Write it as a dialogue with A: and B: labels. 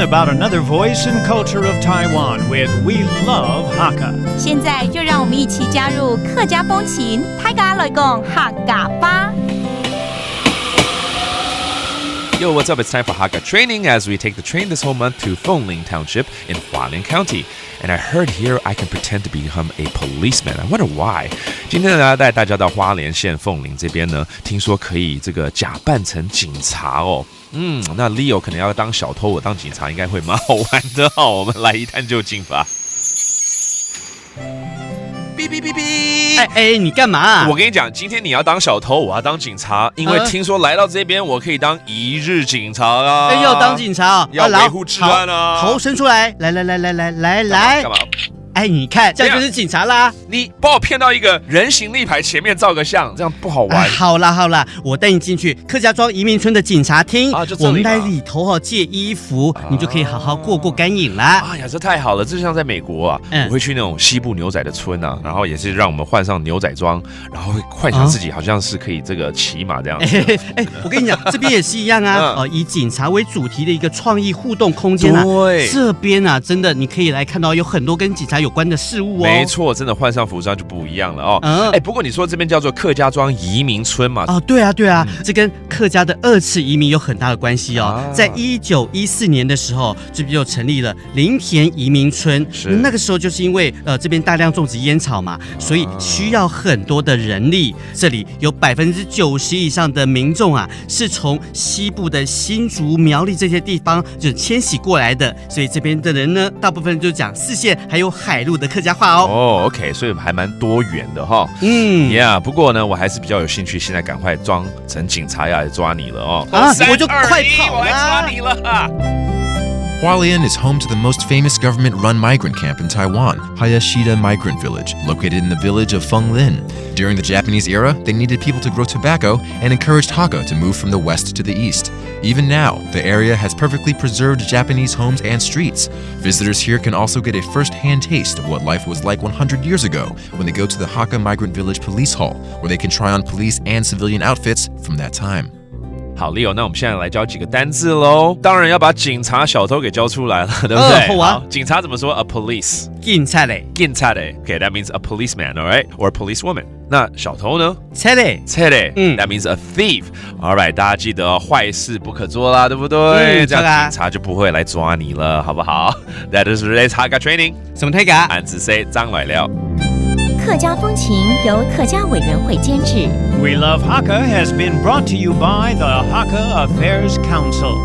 A: learn about another voice and culture of Taiwan with We Love Hakka.
B: 现在就让我们一起加入客家风情，大家来讲客家吧。
C: Yo, what's up? It's time for Hakka training as we take the train this whole month to Fengling Township in Hualien County. And I heard here I can pretend to become a policeman. I wonder why. 今天呢，带大家到花莲县凤林这边呢，听说可以这个假扮成警察哦。那 Leo 可能要当小偷，我当警察应该会蛮好玩的哦。我们来一探究竟吧。哔哔哔哔！
D: 你干嘛？
C: 我跟你讲，今天你要当小偷，我要当警察，因为听说来到这边，我可以当一日警察啊！
D: 要当警察啊，
C: 要维护治安啊！
D: 头伸出来，来，
C: 干嘛？
D: 你看，这样就是警察啦！
C: 你把我骗到一个人形立牌前面照个相，这样不好玩。
D: 好啦，我带你进去客家庄移民村的警察厅，我们在里头借衣服，你就可以好好过干瘾啦。
C: 哎呀，这太好了！这就像在美国啊，我会去那种西部牛仔的村啊，然后也是让我们换上牛仔装，然后会幻想自己好像是可以这个骑马这样子。
D: 我跟你讲，这边也是一样啊，以警察为主题的一个创意互动空间啊。
C: 对，
D: 这边啊，真的你可以来看到有很多跟警察有关的事物哦。
C: 没错，真的换上服装就不一样了哦。不过你说这边叫做客家庄移民村嘛？
D: 对啊，这跟客家的2次移民有很大的关系哦。在1914年的时候，这边就成立了林田移民村。那个时候就是因为这边大量种植烟草嘛，所以需要很多的人力。这里有90%以上的民众啊，是从西部的新竹、苗栗这些地方就迁徙过来的，所以这边的人呢，大部分就讲4县还有海陆的客家话哦。
C: OK， 所以还蛮多元的哈。不过呢，我还是比较有兴趣，现在赶快装成警察要来抓你了哦。
D: 我就快跑
C: 我来抓你了。
E: Hualien is home to the most famous government-run migrant camp in Taiwan, Hayashida Migrant Village, located in the village of Fenglin. During the Japanese era, they needed people to grow tobacco and encouraged Hakka to move from the west to the east. Even now, the area has perfectly preserved Japanese homes and streets. Visitors here can also get a first-hand taste of what life was like 100 years ago when they go to the Hakka Migrant Village Police Hall, where they can try on police and civilian outfits from that time.
C: 好 ，Leo， 那我们现在来教几个单字喽。当然要把警察、小偷给教出来了，对不对？好，警察怎么说 ？A police，
D: 警察嘞。
C: Okay, that means a policeman, all right, or a policewoman. 那小偷呢？
D: 贼嘞。
C: That means a thief. All right， 大家记得坏事不可做啦，对不对？这样警察就不会来抓你了，好不好 ？That is today's Hakka training.
D: 什么 Hakka？
C: 俺只say 张来了。
B: 客家风情由客家委员会监制。
A: We Love Hakka has been brought to you by the Hakka Affairs Council.